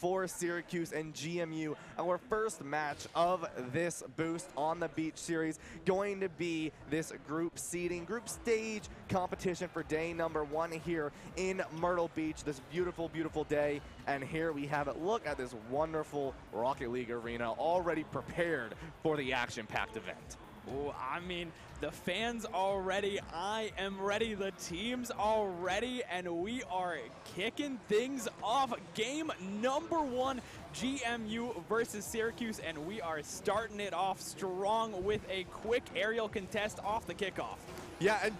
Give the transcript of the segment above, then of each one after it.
for Syracuse and GMU. Our first match of this boost on the Beach Series going to be this group stage competition for day number 1 here in Myrtle Beach. This beautiful, beautiful day. And here we have it. Look at this wonderful Rocket League arena already prepared for the action-packed event. Ooh, I mean, the fans are ready, I am ready, the team's all ready, and we are kicking things off. Game number 1, GMU versus Syracuse, and we are starting it off strong with a quick aerial contest off the kickoff. Yeah, and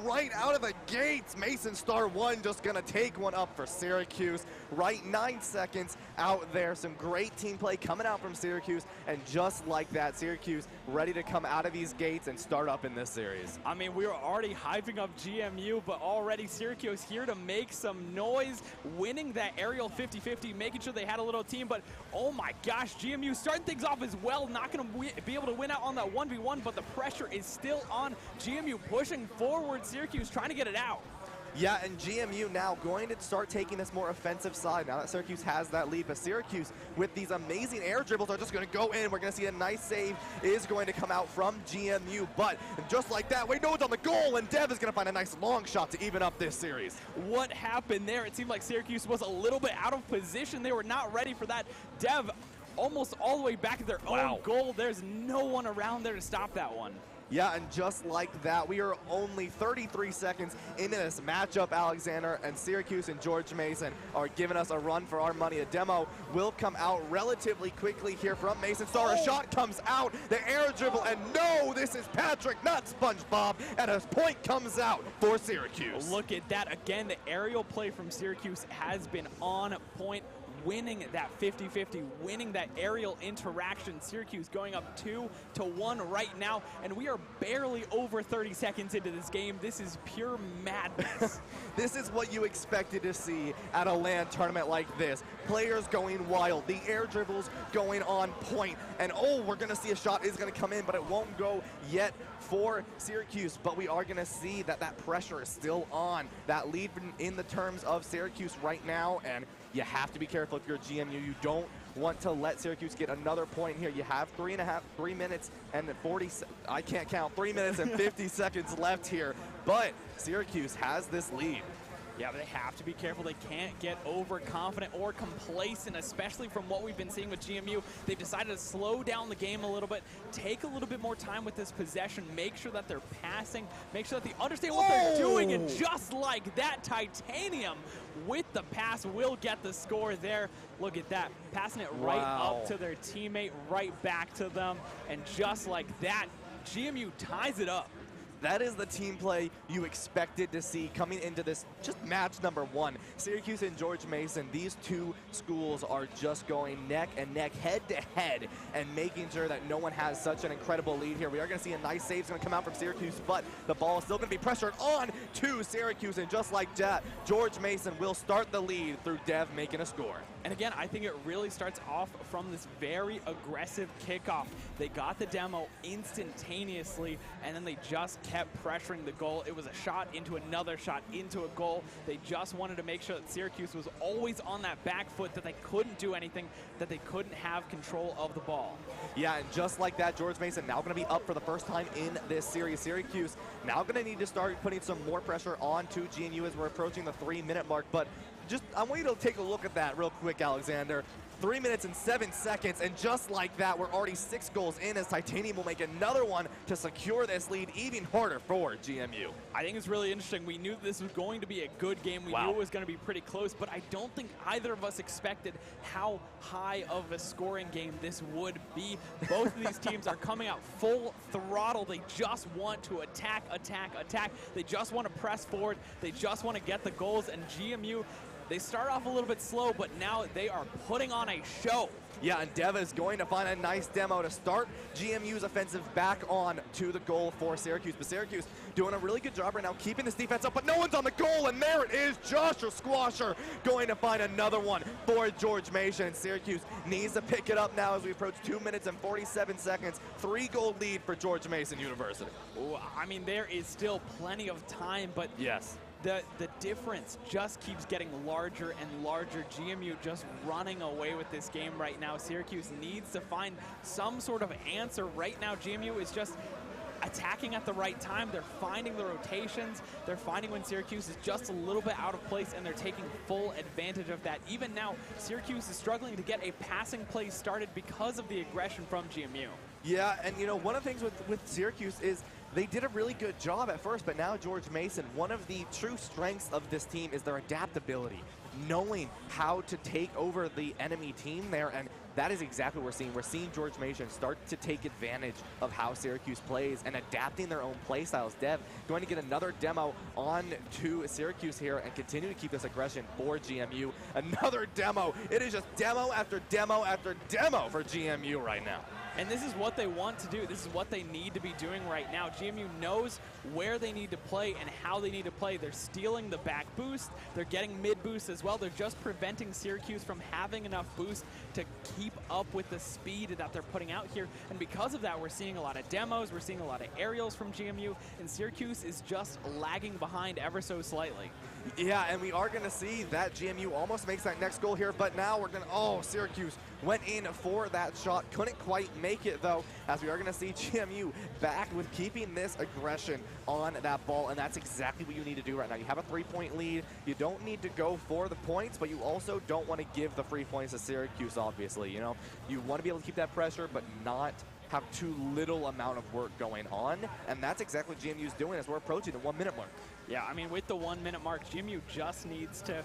right out of the gates, Mason Star 1 just gonna take one up for Syracuse. Right 9 seconds out there. Some great team play coming out from Syracuse, and just like that, Syracuse ready to come out of these gates and start up in this series. I mean, we were already hyping up GMU, but already Syracuse here to make some noise, winning that aerial 50-50, making sure they had a little team, but oh my gosh, GMU starting things off as well, not gonna be able to win out on that 1v1, but the pressure is still on GMU, pushing forward, Syracuse trying to get it out. Yeah, and GMU now going to start taking this more offensive side now that Syracuse has that lead. But Syracuse, with these amazing air dribbles, are just going to go in. We're going to see a nice save is going to come out from GMU. But just like that, wait, no, it's on the goal, and Dev is going to find a nice long shot to even up this series. What happened there? It seemed like Syracuse was a little bit out of position. They were not ready for that. Dev almost all the way back at their own goal. There's no one around there to stop that one. Yeah, and just like that, we are only 33 seconds into this matchup, Alexander, and Syracuse and George Mason are giving us a run for our money. A demo will come out relatively quickly here from Mason Star. A shot comes out, the air dribble, and no, this is Patrick, not SpongeBob, and a point comes out for Syracuse. Look at that. Again, the aerial play from Syracuse has been on point, winning that 50-50, winning that aerial interaction. Syracuse going up 2-1 right now, and we are barely over 30 seconds into this game. This is pure madness. This is what you expected to see at a LAN tournament like this. Players going wild, the air dribbles going on point, and oh, we're gonna see a shot is gonna come in, but it won't go yet for Syracuse, but we are gonna see that that pressure is still on. That lead in the terms of Syracuse right now, and you have to be careful if you're GMU. You don't want to let Syracuse get another point here. You have 3 minutes and 40, I can't count, 3 minutes and 50 seconds left here, but Syracuse has this lead. Yeah, but they have to be careful. They can't get overconfident or complacent, especially from what we've been seeing with GMU. They've decided to slow down the game a little bit, take a little bit more time with this possession, make sure that they're passing, make sure that they understand what they're doing, and just like that, Titanium with the pass will get the score there. Look at that, passing it right up to their teammate, right back to them, and just like that, GMU ties it up. That is the team play you expected to see coming into this just match number 1. Syracuse and George Mason, these two schools are just going neck and neck, head to head, and making sure that no one has such an incredible lead here. We are going to see a nice save going to come out from Syracuse, but the ball is still going to be pressured on to Syracuse, and just like that, George Mason will start the lead through Dev making a score. And again, I think it really starts off from this very aggressive kickoff. They got the demo instantaneously, and then they just kept pressuring the goal. It was a shot into another shot into a goal. They just wanted to make sure that Syracuse was always on that back foot, that they couldn't do anything, that they couldn't have control of the ball. Yeah, and just like that, George Mason now going to be up for the first time in this series. Syracuse now going to need to start putting some more pressure onto GNU as we're approaching the 3-minute mark, but I want you to take a look at that real quick, Alexander. 3 minutes and 7 seconds, and just like that, we're already 6 goals in as Titanium will make another one to secure this lead even harder for GMU. I think it's really interesting. We knew this was going to be a good game. We knew it was going to be pretty close, but I don't think either of us expected how high of a scoring game this would be. Both of these teams are coming out full throttle. They just want to attack, attack, attack. They just want to press forward. They just want to get the goals, and GMU, they start off a little bit slow, but now they are putting on a show. Yeah, and Dev is going to find a nice demo to start GMU's offensive back on to the goal for Syracuse. But Syracuse doing a really good job right now keeping this defense up, but no one's on the goal, and there it is, Joshua Squasher going to find another one for George Mason. And Syracuse needs to pick it up now as we approach 2 minutes and 47 seconds. 3-goal lead for George Mason University. Ooh, I mean, there is still plenty of time, but yes, the difference just keeps getting larger and larger. GMU just running away with this game right now. Syracuse needs to find some sort of answer. Right now, GMU is just attacking at the right time. They're finding the rotations. They're finding when Syracuse is just a little bit out of place, and they're taking full advantage of that. Even now, Syracuse is struggling to get a passing play started because of the aggression from GMU. Yeah, and you know, one of the things with Syracuse is they did a really good job at first, but now George Mason, one of the true strengths of this team is their adaptability, knowing how to take over the enemy team there, and that is exactly what we're seeing. We're seeing George Mason start to take advantage of how Syracuse plays and adapting their own play styles. Dev going to get another demo on to Syracuse here and continue to keep this aggression for GMU. Another demo. It is just demo after demo after demo for GMU right now. And this is what they want to do. This is what they need to be doing right now. GMU knows where they need to play and how they need to play. They're stealing the back boost. They're getting mid boost as well. They're just preventing Syracuse from having enough boost to keep up with the speed that they're putting out here. And because of that, we're seeing a lot of demos. We're seeing a lot of aerials from GMU. And Syracuse is just lagging behind ever so slightly. Yeah, and we are going to see that GMU almost makes that next goal here, but now we're going to, oh, Syracuse went in for that shot. Couldn't quite make it, though, as we are going to see GMU back with keeping this aggression on that ball, and that's exactly what you need to do right now. You have a 3-point lead. You don't need to go for the points, but you also don't want to give the free points to Syracuse, obviously. You know, you want to be able to keep that pressure, but not have too little amount of work going on, and that's exactly what GMU is doing as we're approaching the 1 minute mark. Yeah, I mean, with the 1 minute mark, GMU just needs to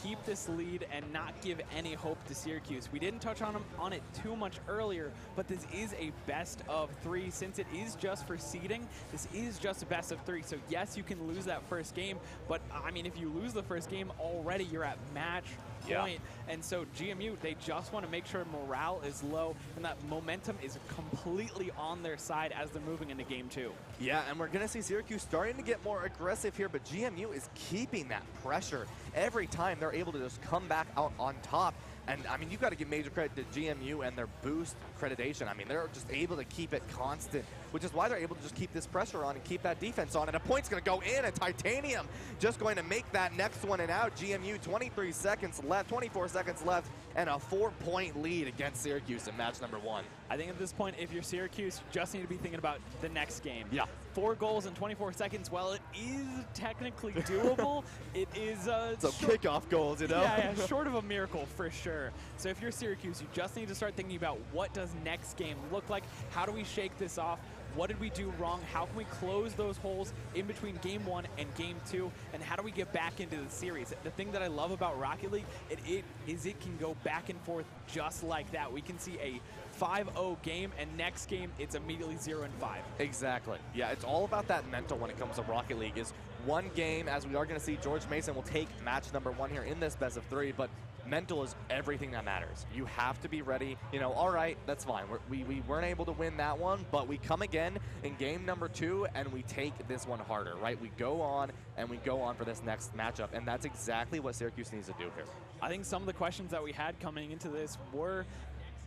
keep this lead and not give any hope to Syracuse. We didn't touch on it too much earlier, but this is a best of 3. Since it is just for seeding, this is just a best of 3. So yes, you can lose that first game, but I mean, if you lose the first game already, you're at match point. And so GMU, they just want to make sure morale is low and that momentum is completely on their side as they're moving into game 2. Yeah, and we're going to see Syracuse starting to get more aggressive here, but GMU is keeping that pressure every time they're able to just come back out on top. And, I mean, you've got to give major credit to GMU and their boost accreditation. I mean, they're just able to keep it constant, which is why they're able to just keep this pressure on and keep that defense on. And a point's going to go in, and Titanium just going to make that next one and out. GMU, 23 seconds left, 24 seconds left, and a 4-point lead against Syracuse in match number 1. I think at this point, if you're Syracuse, you just need to be thinking about the next game. Yeah. 4 goals in 24 seconds, while it is technically doable, it is some kickoff goals, you know? Yeah, short of a miracle for sure. So if you're Syracuse, you just need to start thinking about what does next game look like? How do we shake this off? What did we do wrong? How can we close those holes in between game 1 and game 2? And how do we get back into the series? The thing that I love about Rocket League is it can go back and forth just like that. We can see a 5-0 game, and next game, it's immediately 0-5. Exactly. Yeah, it's all about that mental when it comes to Rocket League. Is one game, as we are going to see, George Mason will take match number 1 here in this best of 3, but mental is everything that matters. You have to be ready. You know, all right, that's fine. We weren't able to win that one, but we come again in game number 2, and we take this one harder, right? We go on, and we go on for this next matchup, and that's exactly what Syracuse needs to do here. I think some of the questions that we had coming into this were,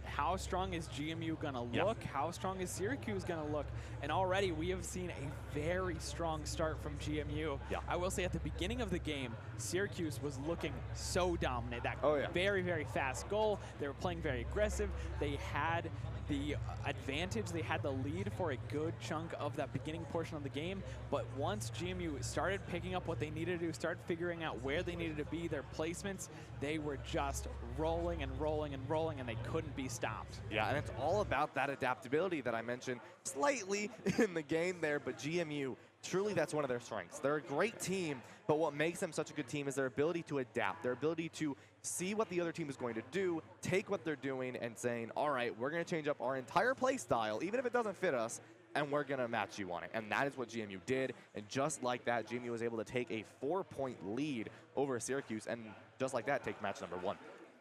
how strong is GMU going to look? Yeah. How strong is Syracuse going to look? And already we have seen a very strong start from GMU. Yeah. I will say at the beginning of the game, Syracuse was looking so dominant. That Oh, yeah. very, very fast goal. They were playing very aggressive. They had the advantage. They had the lead for a good chunk of that beginning portion of the game. But once GMU started picking up what they needed to do, started figuring out where they needed to be, their placements, they were just rolling and rolling and rolling, and they couldn't be stopped. Yeah, and it's all about that adaptability that I mentioned slightly in the game there, but GMU, truly that's one of their strengths. They're a great team, but what makes them such a good team is their ability to adapt, their ability to see what the other team is going to do, take what they're doing, and saying, all right, we're going to change up our entire play style, even if it doesn't fit us, and we're going to match you on it. And that is what GMU did, and just like that, GMU was able to take a 4-point lead over Syracuse, and just like that, take match number 1.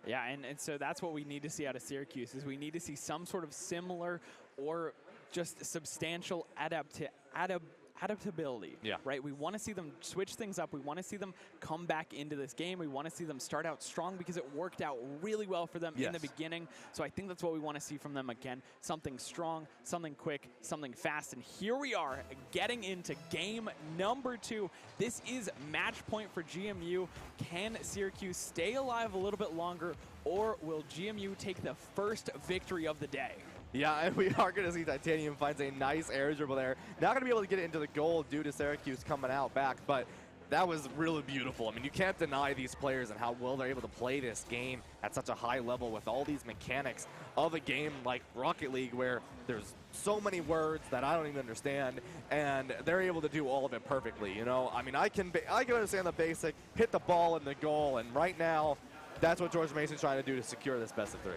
Yeah, and so that's what we need to see out of Syracuse, is we need to see some sort of similar or just substantial adaptability, right? We want to see them switch things up. We want to see them come back into this game. We want to see them start out strong because it worked out really well for them in the beginning. So I think that's what we want to see from them again. Something strong, something quick, something fast. And here we are getting into game number 2. This is match point for GMU. Can Syracuse stay alive a little bit longer, or will GMU take the first victory of the day? Yeah, and we are going to see Titanium finds a nice air dribble there. Not going to be able to get it into the goal due to Syracuse coming out back, but that was really beautiful. I mean, you can't deny these players and how well they're able to play this game at such a high level with all these mechanics of a game like Rocket League, where there's so many words that I don't even understand, and they're able to do all of it perfectly, you know? I mean, I can understand the basic, hit the ball in the goal, and right now, that's what George Mason's trying to do to secure this best of 3.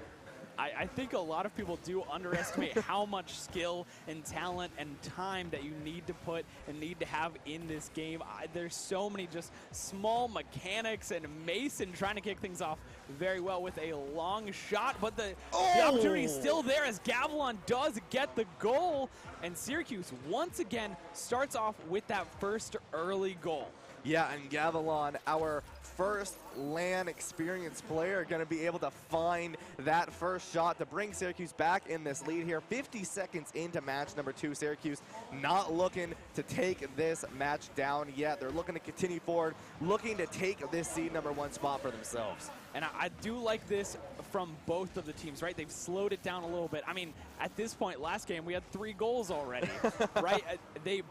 I think a lot of people do underestimate how much skill and talent and time that you need to put and need to have in this game. There's so many just small mechanics, and Mason trying to kick things off very well with a long shot, but the opportunity is still there as Gavilon does get the goal, and Syracuse once again starts off with that first early goal. Yeah, and Gavilon, our first LAN experienced player, going to be able to find that first shot to bring Syracuse back in this lead here. 50 seconds into match number 2. Syracuse not looking to take this match down yet. They're looking to continue forward, looking to take this seed number 1 spot for themselves. And I do like this from both of the teams, right? They've slowed it down a little bit. I mean, at this point, last game, we had 3 goals already, right?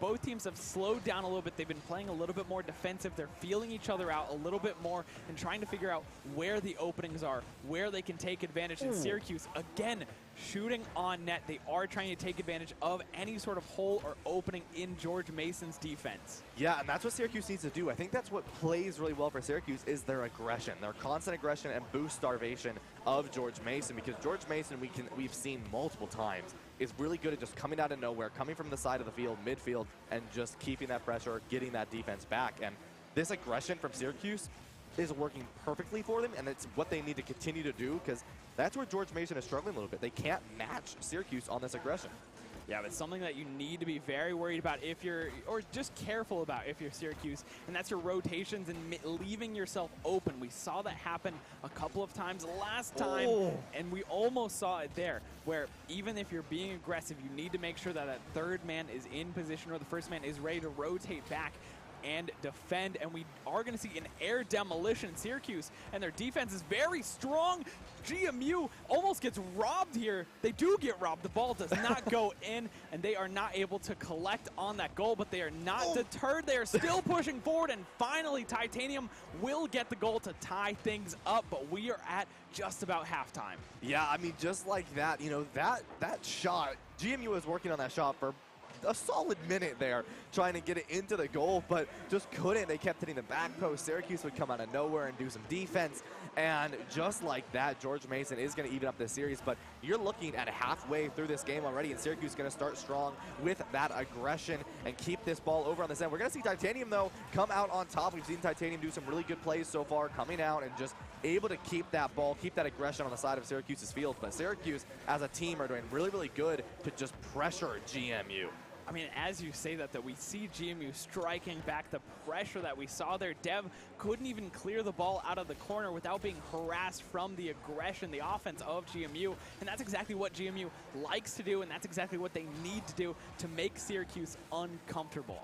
Both teams have slowed down a little bit. They've been playing a little bit more defensive. They're feeling each other out a little bit more and trying to figure out where the openings are, where they can take advantage. And Syracuse, again, shooting on net. They are trying to take advantage of any sort of hole or opening in George Mason's defense. Yeah, and that's what Syracuse needs to do. I think that's what plays really well for Syracuse is their aggression, their constant aggression and boost starvation of George Mason, because George Mason, we've seen multiple times, is really good at just coming out of nowhere, coming from the side of the field, midfield, and just keeping that pressure, getting that defense back. And this aggression from Syracuse is working perfectly for them, and it's what they need to continue to do, because that's where George Mason is struggling a little bit. They can't match Syracuse on this aggression. Yeah, but something that you need to be very worried about if you're, or just careful about if you're Syracuse, and that's your rotations and leaving yourself open. We saw that happen a couple of times last time, and we almost saw it there, where even if you're being aggressive, you need to make sure that that third man is in position or the first man is ready to rotate back and defend, and we are going to see an air demolition. Syracuse and their defense is very strong. GMU almost gets robbed here. They do get robbed. The ball does not go in, and they are not able to collect on that goal, but they are not deterred. They are still pushing forward, and finally Titanium will get the goal to tie things up, but we are at just about halftime. Yeah, I mean, just like that, you know, that shot, GMU was working on that shot for a solid minute there, trying to get it into the goal, but just couldn't. They kept hitting the back post. Syracuse would come out of nowhere and do some defense, and just like that, George Mason is going to even up this series. But you're looking at halfway through this game already, and Syracuse is going to start strong with that aggression and keep this ball over on this end. We're going to see Titanium, though, come out on top. We've seen Titanium do some really good plays so far, coming out and just able to keep that ball, keep that aggression on the side of Syracuse's field. But Syracuse, as a team, are doing really, really good to just pressure GMU. I mean, as you say that we see GMU striking back. The pressure that we saw there, Dev couldn't even clear the ball out of the corner without being harassed from the aggression, the offense of GMU, and that's exactly what GMU likes to do, and that's exactly what they need to do to make Syracuse uncomfortable.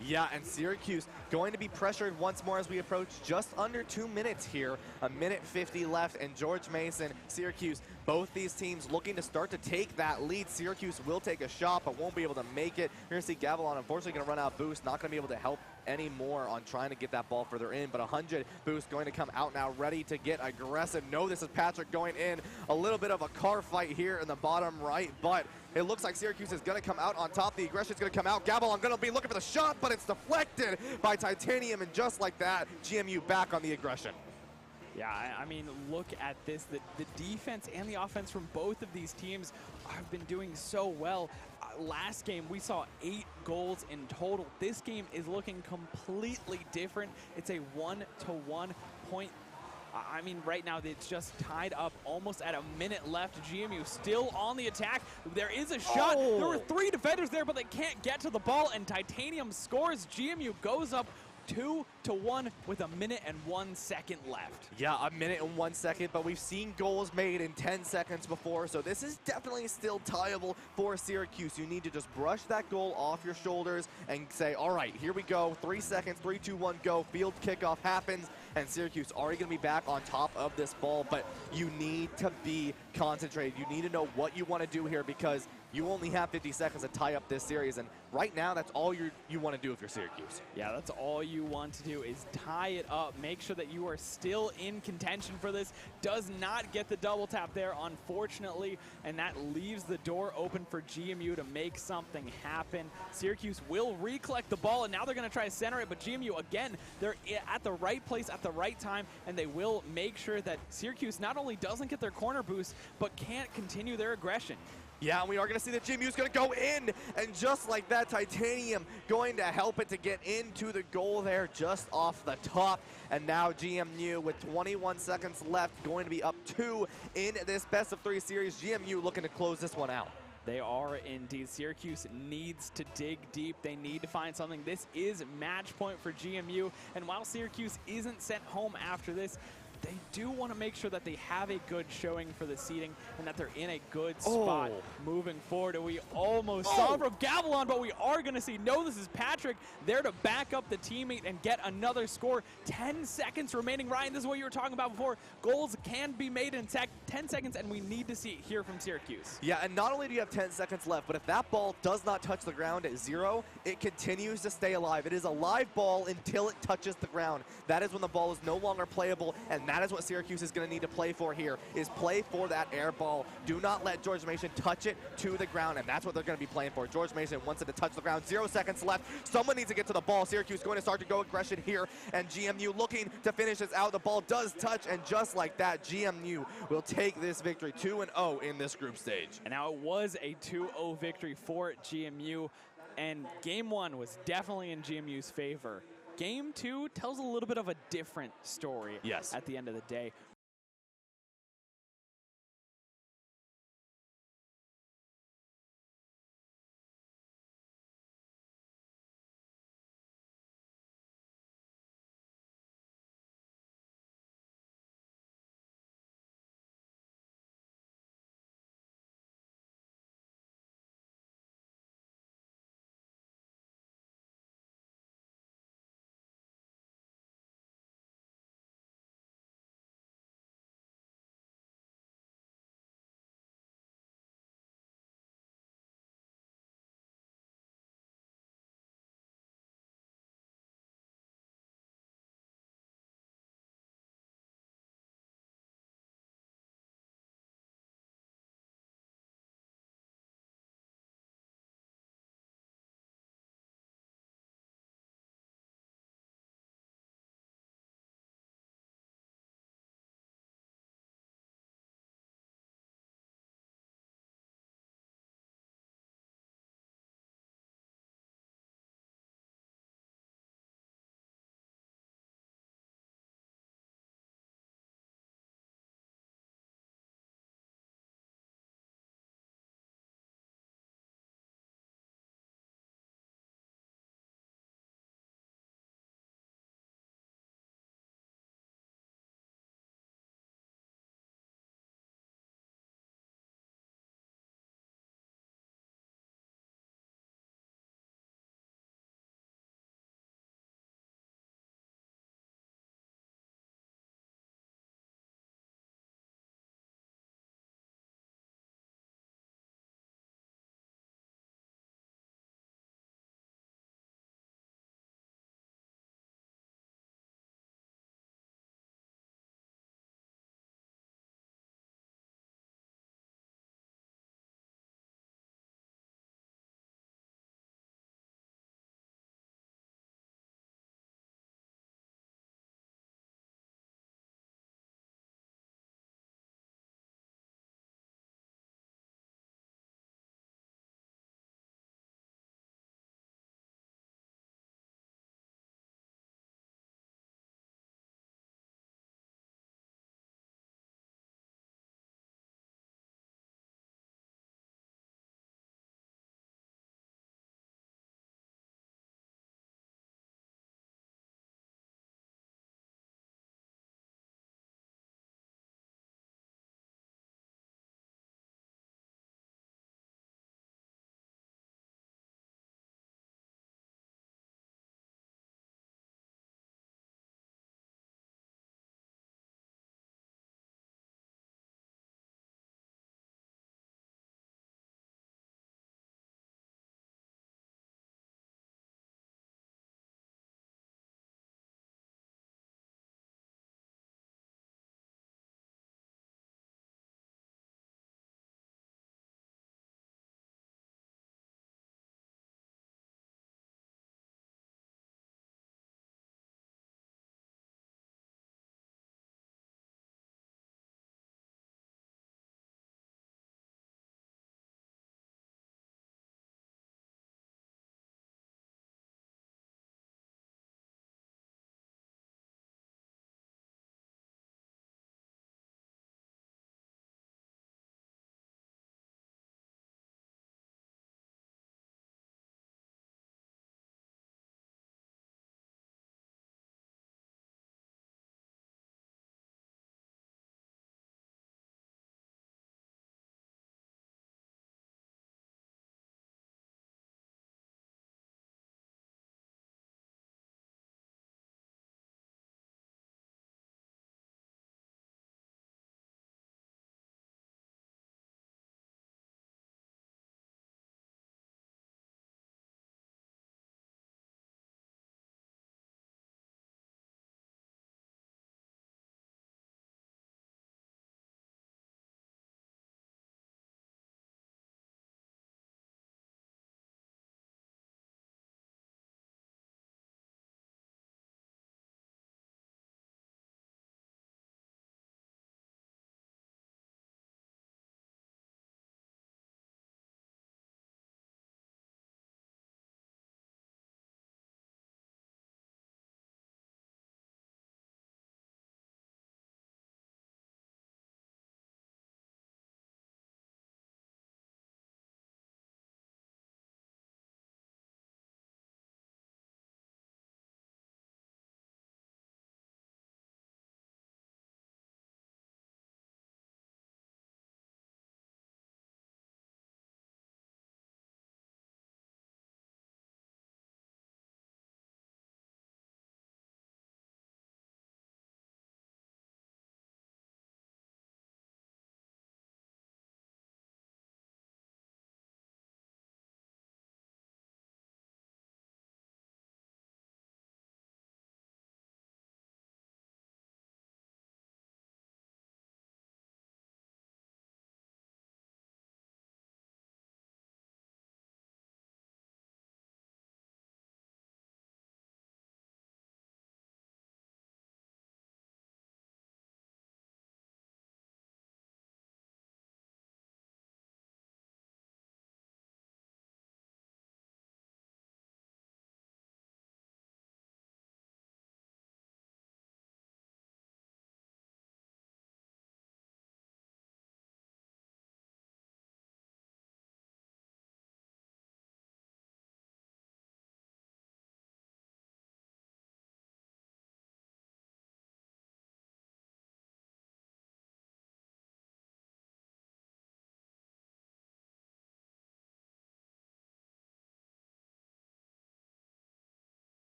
Yeah, and Syracuse going to be pressured once more as we approach just under 2 minutes here. 1:50 left, and George Mason, Syracuse, both these teams looking to start to take that lead. Syracuse will take a shot, but won't be able to make it. You're going to see Gavilon, unfortunately, going to run out boost, not going to be able to help anymore on trying to get that ball further in, but 100 boost going to come out now, ready to get aggressive. No, this is Patrick going in. A little bit of a car fight here in the bottom right, but it looks like Syracuse is going to come out on top. The aggression is going to come out. Gavilon going to be looking for the shot, but it's deflected by Titanium, and just like that, GMU back on the aggression. Yeah, I mean, look at this. The defense and the offense from both of these teams have been doing so well. Last game, we saw 8 goals in total. This game is looking completely different. It's a 1-to-1 point I mean, right now it's just tied up almost at a minute left. GMU still on the attack. There is a shot. Oh. There were 3 defenders there, but they can't get to the ball, and Titanium scores. GMU goes up 2-1 with a minute and 1 second left. Yeah, a minute and 1 second, but we've seen goals made in 10 seconds before, so this is definitely still tieable for Syracuse. You need to just brush that goal off your shoulders and say, all right, here we go, 3 seconds, 3, 2, 1, go. Field kickoff happens, and Syracuse already going to be back on top of this ball, but you need to be concentrated. You need to know what you want to do here because you only have 50 seconds to tie up this series, and right now that's all you want to do if you're Syracuse. Yeah, that's all you want to do is tie it up. Make sure that you are still in contention for this. Does not get the double tap there, unfortunately, and that leaves the door open for GMU to make something happen. Syracuse will recollect the ball, and now they're going to try to center it, but GMU, again, they're at the right place at the right time, and they will make sure that Syracuse not only doesn't get their corner boost, but can't continue their aggression. Yeah, and we are going to see that GMU is going to go in, and just like that, Titanium going to help it to get into the goal there just off the top. And now GMU with 21 seconds left going to be up 2 in this best-of-3 series. GMU looking to close this one out. They are indeed. Syracuse needs to dig deep. They need to find something. This is match point for GMU, and while Syracuse isn't sent home after this, they do want to make sure that they have a good showing for the seeding and that they're in a good spot moving forward. And we almost saw from Gavilon, but we are going to see, no, this is Patrick there to back up the teammate and get another score. 10 seconds remaining. Ryan, this is what you were talking about before. Goals can be made in 10 seconds, and we need to see it here from Syracuse. Yeah, and not only do you have 10 seconds left, but if that ball does not touch the ground at 0, it continues to stay alive. It is a live ball until it touches the ground. That is when the ball is no longer playable, and that is what Syracuse is going to need to play for here, is play for that air ball. Do not let George Mason touch it to the ground, and that's what they're going to be playing for. George Mason wants it to touch the ground. 0 seconds left. Someone needs to get to the ball. Syracuse going to start to go aggression here, and GMU looking to finish this out. The ball does touch, and just like that, GMU will take this victory 2-0 in this group stage. And now it was a 2-0 victory for GMU, and game 1 was definitely in GMU's favor. Game 2 tells a little bit of a different story at the end of the day.